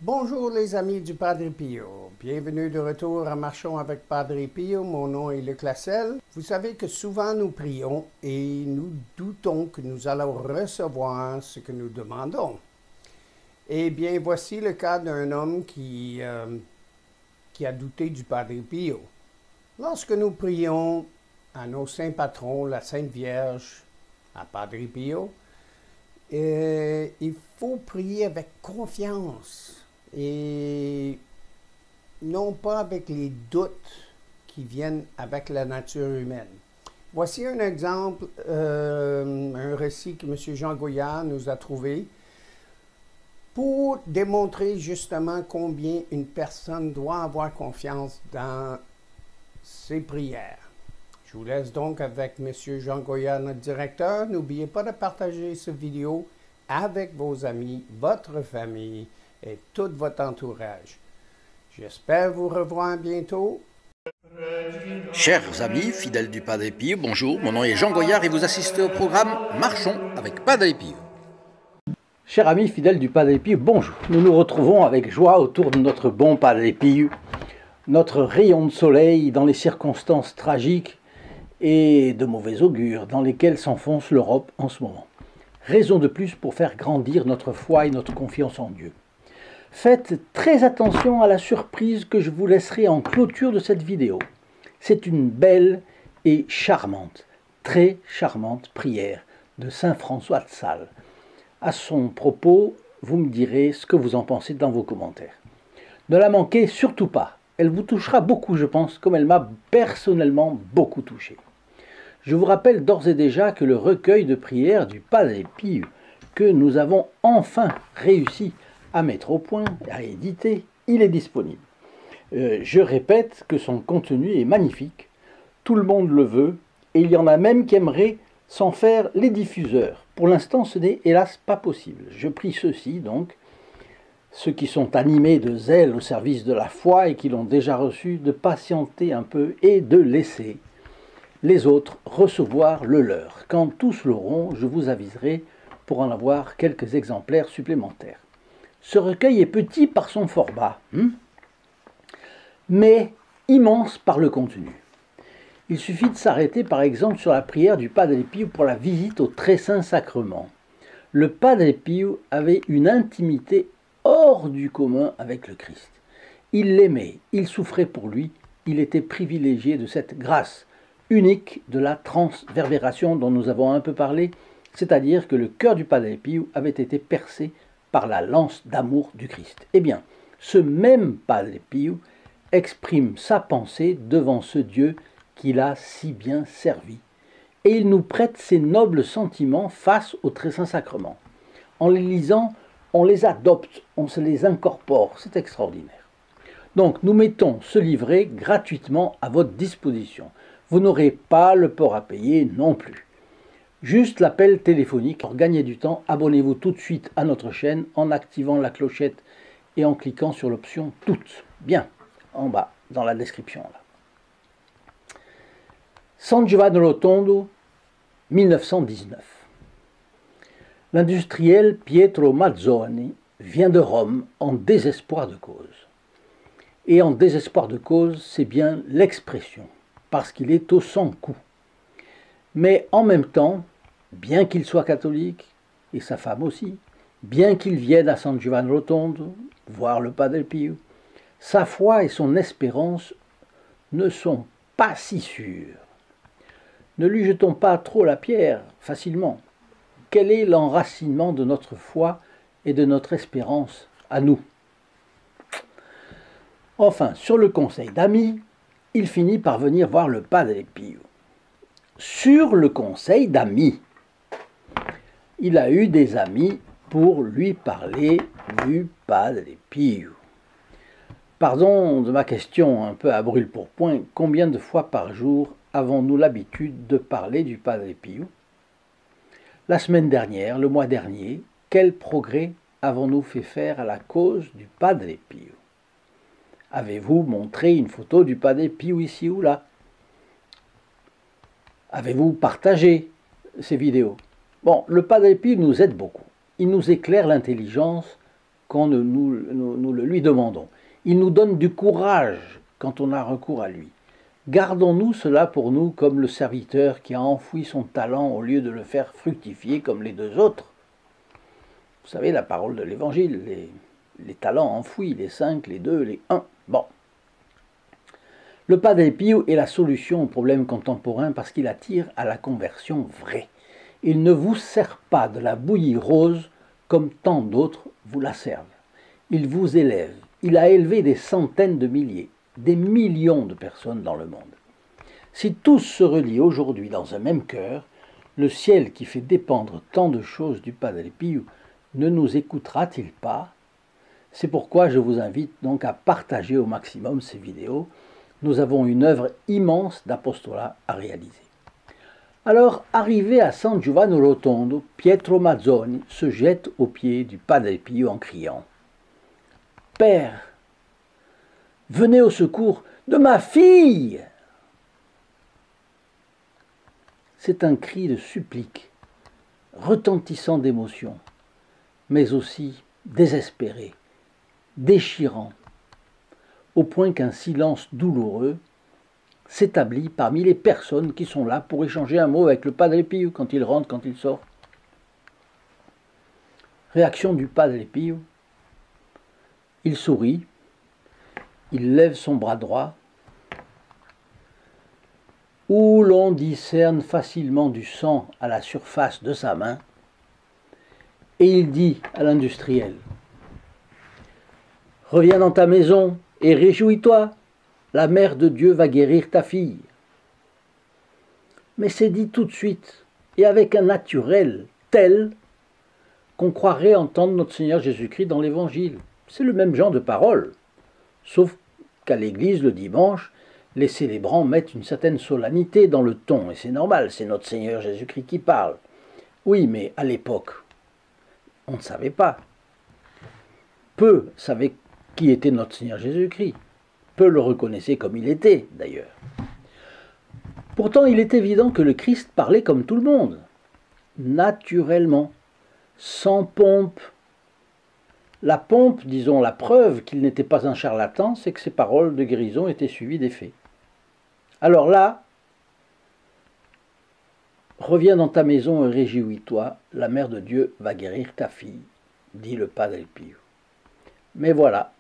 Bonjour les amis du Padre Pio. Bienvenue de retour à Marchons avec Padre Pio. Mon nom est Luc Lasselle. Vous savez que souvent nous prions et nous doutons que nous allons recevoir ce que nous demandons. Eh bien, voici le cas d'un homme qui a douté du Padre Pio. Lorsque nous prions à nos saints patrons, la Sainte Vierge, à Padre Pio, il faut prier avec confiance et non pas avec les doutes qui viennent avec la nature humaine. Voici un exemple, un récit que M. Jean Goyard nous a trouvé pour démontrer justement combien une personne doit avoir confiance dans ses prières. Je vous laisse donc avec M. Jean Goyard, notre directeur. N'oubliez pas de partager cette vidéo avec vos amis, votre famille et tout votre entourage. J'espère vous revoir bientôt. Chers amis, fidèles du Padre Pio, bonjour, mon nom est Jean Goyard et vous assistez au programme Marchons avec Padre Pio. Chers amis fidèles du Padre Pio, bonjour. Nous nous retrouvons avec joie autour de notre bon Padre Pio, notre rayon de soleil dans les circonstances tragiques et de mauvais augure dans lesquelles s'enfonce l'Europe en ce moment. Raison de plus pour faire grandir notre foi et notre confiance en Dieu. Faites très attention à la surprise que je vous laisserai en clôture de cette vidéo. C'est une belle et charmante, très charmante prière de Saint François de Sales. À son propos, vous me direz ce que vous en pensez dans vos commentaires. Ne la manquez surtout pas. Elle vous touchera beaucoup, je pense, comme elle m'a personnellement beaucoup touché. Je vous rappelle d'ores et déjà que le recueil de prières du Padre Pio, que nous avons enfin réussi à mettre au point, à éditer, il est disponible. Je répète que son contenu est magnifique, tout le monde le veut, et il y en a même qui aimeraient s'en faire les diffuseurs. Pour l'instant, ce n'est hélas pas possible. Je prie ceux-ci, donc, ceux qui sont animés de zèle au service de la foi et qui l'ont déjà reçu, de patienter un peu et de laisser les autres recevoir le leur. Quand tous l'auront, je vous aviserai pour en avoir quelques exemplaires supplémentaires. Ce recueil est petit par son format, mais immense par le contenu. Il suffit de s'arrêter par exemple sur la prière du Padre Pio pour la visite au Très Saint Sacrement. Le Padre Pio avait une intimité hors du commun avec le Christ. Il l'aimait, il souffrait pour lui, il était privilégié de cette grâce unique de la transverbération dont nous avons un peu parlé, c'est-à-dire que le cœur du Padre Pio avait été percé par la lance d'amour du Christ. Eh bien, ce même Padre Pio exprime sa pensée devant ce Dieu qu'il a si bien servi. Et il nous prête ses nobles sentiments face au Très Saint Sacrement. En les lisant, on les adopte, on se les incorpore, c'est extraordinaire. Donc, nous mettons ce livret gratuitement à votre disposition. Vous n'aurez pas le port à payer non plus. Juste l'appel téléphonique. Pour gagner du temps, abonnez-vous tout de suite à notre chaîne en activant la clochette et en cliquant sur l'option « Toutes ». Bien, en bas, dans la description. Là. San Giovanni Rotondo, 1919. L'industriel Pietro Mazzoni vient de Rome en désespoir de cause. Et en désespoir de cause, c'est bien l'expression, parce qu'il est au sans-coup. Mais en même temps, bien qu'il soit catholique, et sa femme aussi, bien qu'il vienne à San Giovanni Rotondo, voir le Padre Pio, sa foi et son espérance ne sont pas si sûres. Ne lui jetons pas trop la pierre facilement. Quel est l'enracinement de notre foi et de notre espérance à nous? Enfin, sur le conseil d'amis, il finit par venir voir le Padre Pio. Sur le conseil d'amis, il a eu des amis pour lui parler du Padre Pio. Pardon de ma question un peu à brûle-pourpoint, combien de fois par jour avons-nous l'habitude de parler du Padre Pio? La semaine dernière, le mois dernier, quel progrès avons-nous fait faire à la cause du Padre Pio? Avez-vous montré une photo du Padre Pio ici ou là? Avez-vous partagé ces vidéos? Bon, le Padre Pio nous aide beaucoup. Il nous éclaire l'intelligence quand nous le lui demandons. Il nous donne du courage quand on a recours à lui. Gardons-nous cela pour nous comme le serviteur qui a enfoui son talent au lieu de le faire fructifier comme les deux autres. Vous savez, la parole de l'Évangile, les talents enfouis, les 5, les 2, les 1. Bon. Le Padre Pio est la solution au problème contemporain parce qu'il attire à la conversion vraie. Il ne vous sert pas de la bouillie rose comme tant d'autres vous la servent. Il vous élève. Il a élevé des centaines de milliers, des millions de personnes dans le monde. Si tous se relient aujourd'hui dans un même cœur, le ciel qui fait dépendre tant de choses du Padre Pio ne nous écoutera-t-il pas? C'est pourquoi je vous invite donc à partager au maximum ces vidéos. Nous avons une œuvre immense d'apostolat à réaliser. Alors, arrivé à San Giovanni Rotondo, Pietro Mazzoni se jette aux pieds du Padre Pio en criant « Père, venez au secours de ma fille !» C'est un cri de supplique, retentissant d'émotion, mais aussi désespéré, déchirant, au point qu'un silence douloureux s'établit parmi les personnes qui sont là pour échanger un mot avec le Padre Pio quand il rentre, quand il sort. Réaction du Padre Pio. Il sourit, il lève son bras droit, où l'on discerne facilement du sang à la surface de sa main, et il dit à l'industriel « Reviens dans ta maison et réjouis-toi, la mère de Dieu va guérir ta fille. » Mais c'est dit tout de suite, et avec un naturel tel qu'on croirait entendre notre Seigneur Jésus-Christ dans l'Évangile. C'est le même genre de parole, sauf qu'à l'église, le dimanche, les célébrants mettent une certaine solennité dans le ton, et c'est normal, c'est notre Seigneur Jésus-Christ qui parle. Oui, mais à l'époque, on ne savait pas. Peu savaient qui était notre Seigneur Jésus-Christ. Peu le reconnaissaient comme il était, d'ailleurs. Pourtant, il est évident que le Christ parlait comme tout le monde, naturellement, sans pompe. La pompe, disons la preuve qu'il n'était pas un charlatan, c'est que ses paroles de guérison étaient suivies des faits. Alors là, reviens dans ta maison et réjouis-toi, la mère de Dieu va guérir ta fille, dit le Padre Pio. Mais voilà,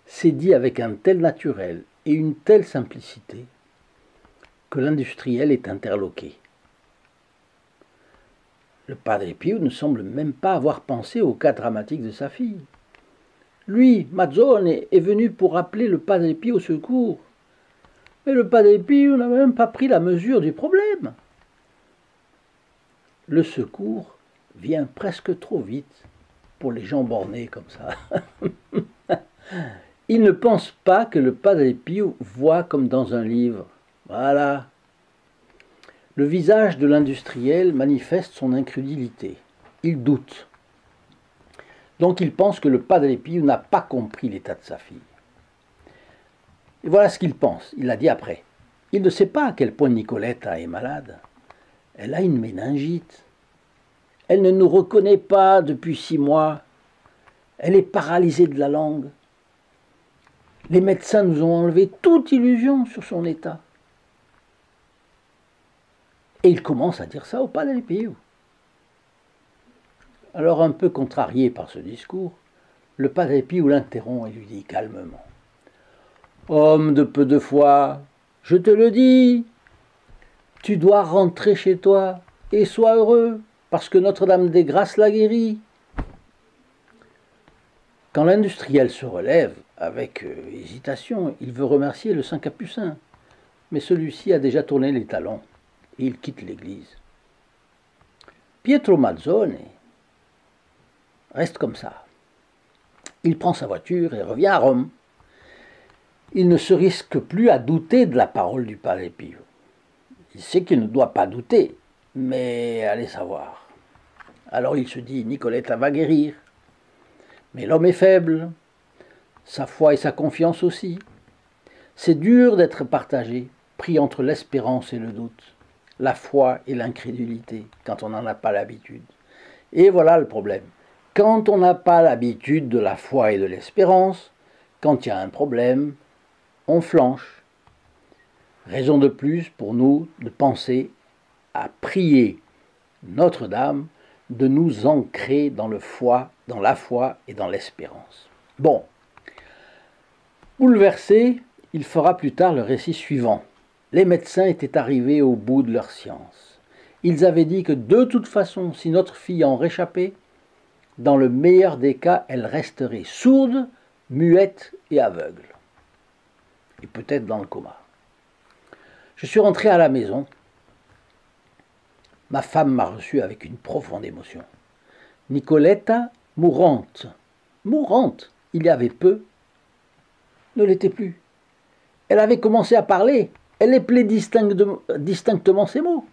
c'est dit avec un tel naturel et une telle simplicité que l'industriel est interloqué. Le Padre Pio ne semble même pas avoir pensé au cas dramatique de sa fille. Lui, Mazzoni, est venu pour appeler le Padre Pio au secours. Mais le Padre Pio n'a même pas pris la mesure du problème. Le secours vient presque trop vite pour les gens bornés comme ça. Il ne pense pas que le Padre Pio voit comme dans un livre. Voilà. Le visage de l'industriel manifeste son incrédulité. Il doute. Donc il pense que le Padre Pio n'a pas compris l'état de sa fille. Et voilà ce qu'il pense. Il l'a dit après. Il ne sait pas à quel point Nicoletta est malade. Elle a une méningite. Elle ne nous reconnaît pas depuis 6 mois. Elle est paralysée de la langue. Les médecins nous ont enlevé toute illusion sur son état. Et il commence à dire ça au Padre Pio. Alors, un peu contrarié par ce discours, le Padre Pio l'interrompt et lui dit calmement « Homme de peu de foi, je te le dis, tu dois rentrer chez toi et sois heureux, parce que Notre-Dame des Grâces l'a guéri. » Quand l'industriel se relève, avec hésitation, il veut remercier le Saint Capucin, mais celui-ci a déjà tourné les talons et il quitte l'église. Pietro Mazzoni reste comme ça. Il prend sa voiture et revient à Rome. Il ne se risque plus à douter de la parole du Padre Pio. Il sait qu'il ne doit pas douter, mais allez savoir. Alors il se dit, Nicoletta va guérir. Mais l'homme est faible, sa foi et sa confiance aussi. C'est dur d'être partagé, pris entre l'espérance et le doute, la foi et l'incrédulité, quand on n'en a pas l'habitude. Et voilà le problème. Quand on n'a pas l'habitude de la foi et de l'espérance, quand il y a un problème, on flanche. Raison de plus pour nous de penser à prier Notre-Dame de nous ancrer dans la foi et dans l'espérance. Bon, bouleversé, il fera plus tard le récit suivant. Les médecins étaient arrivés au bout de leur science. Ils avaient dit que de toute façon, si notre fille en réchappait, dans le meilleur des cas, elle resterait sourde, muette et aveugle. Et peut-être dans le coma. Je suis rentré à la maison. Ma femme m'a reçu avec une profonde émotion. Nicoletta, mourante, il y avait peu, ne l'était plus. Elle avait commencé à parler, elle épelait distinctement ses mots.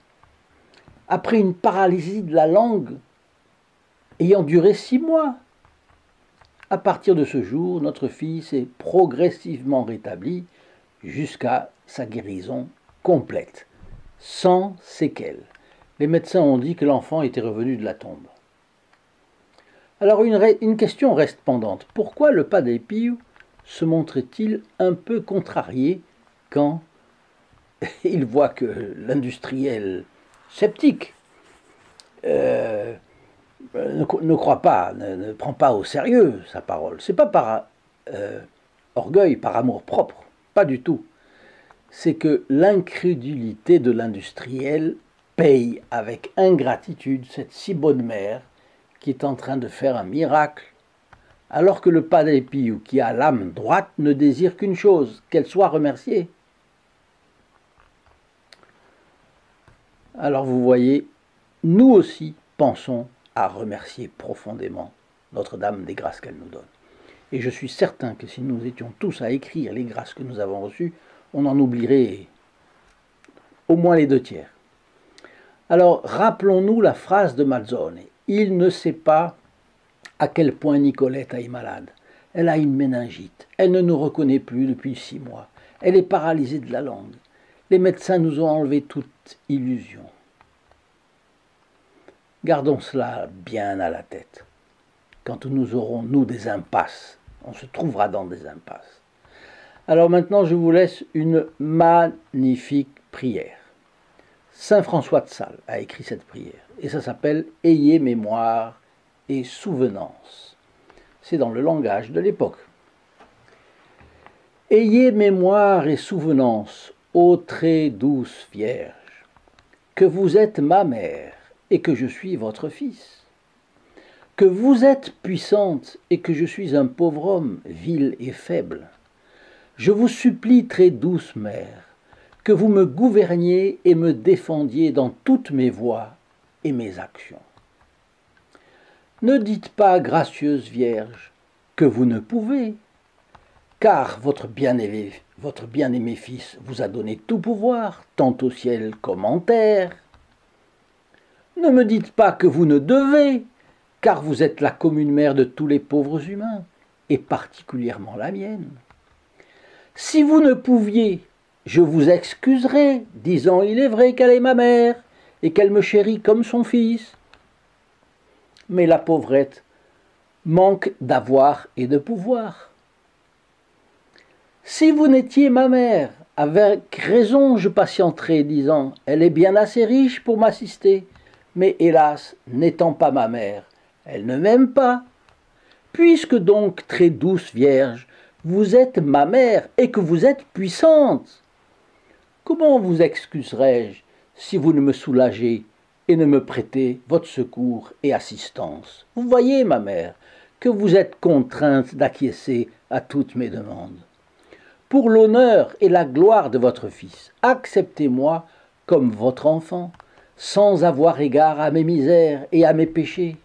Après une paralysie de la langue ayant duré 6 mois. À partir de ce jour, notre fille s'est progressivement rétablie jusqu'à sa guérison complète, sans séquelles. Les médecins ont dit que l'enfant était revenu de la tombe. Alors une question reste pendante. Pourquoi le Padre Pio se montre-t-il un peu contrarié quand il voit que l'industriel sceptique ne croit pas, ne prend pas au sérieux sa parole? C'est pas par orgueil, par amour propre, pas du tout. C'est que l'incrédulité de l'industriel paye avec ingratitude cette si bonne mère qui est en train de faire un miracle, alors que le Padre Pio, qui a l'âme droite, ne désire qu'une chose, qu'elle soit remerciée. Alors vous voyez, nous aussi pensons à remercier profondément Notre-Dame des grâces qu'elle nous donne. Et je suis certain que si nous étions tous à écrire les grâces que nous avons reçues, on en oublierait au moins les 2/3. Alors, rappelons-nous la phrase de Mazzone. Il ne sait pas à quel point Nicoletta est malade. Elle a une méningite. Elle ne nous reconnaît plus depuis 6 mois. Elle est paralysée de la langue. Les médecins nous ont enlevé toute illusion. Gardons cela bien à la tête. Quand nous aurons, nous, des impasses, on se trouvera dans des impasses. Alors maintenant, je vous laisse une magnifique prière. Saint François de Sales a écrit cette prière, et ça s'appelle « Ayez mémoire et souvenance ». C'est dans le langage de l'époque. « Ayez mémoire et souvenance, ô très douce Vierge, que vous êtes ma mère et que je suis votre fils, que vous êtes puissante et que je suis un pauvre homme, vil et faible. Je vous supplie, très douce mère, que vous me gouverniez et me défendiez dans toutes mes voies et mes actions. Ne dites pas, gracieuse Vierge, que vous ne pouvez, car votre bien-aimé Fils vous a donné tout pouvoir, tant au ciel comme en terre. Ne me dites pas que vous ne devez, car vous êtes la commune mère de tous les pauvres humains, et particulièrement la mienne. Si vous ne pouviez, je vous excuserai, disant il est vrai qu'elle est ma mère, et qu'elle me chérit comme son fils. Mais la pauvrette manque d'avoir et de pouvoir. Si vous n'étiez ma mère, avec raison je patienterais, disant elle est bien assez riche pour m'assister, mais hélas, n'étant pas ma mère, elle ne m'aime pas. Puisque donc, très douce Vierge, vous êtes ma mère et que vous êtes puissante, comment vous excuserai-je si vous ne me soulagez et ne me prêtez votre secours et assistance? Vous voyez, ma mère, que vous êtes contrainte d'acquiescer à toutes mes demandes. Pour l'honneur et la gloire de votre Fils, acceptez-moi comme votre enfant, sans avoir égard à mes misères et à mes péchés.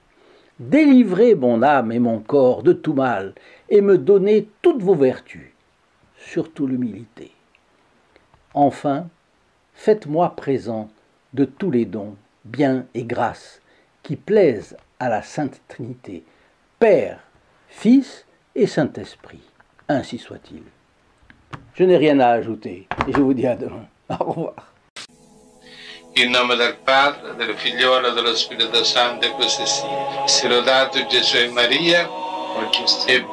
Délivrez mon âme et mon corps de tout mal, et me donnez toutes vos vertus, surtout l'humilité. Enfin, faites-moi présent de tous les dons, biens et grâces qui plaisent à la Sainte Trinité, Père, Fils et Saint-Esprit. Ainsi soit-il. Je n'ai rien à ajouter, et je vous dis à demain. Au revoir. In nome del Padre, del Figliolo e dello Spirito Santo, e così sia. Sia lodato Gesù e Maria, oggi e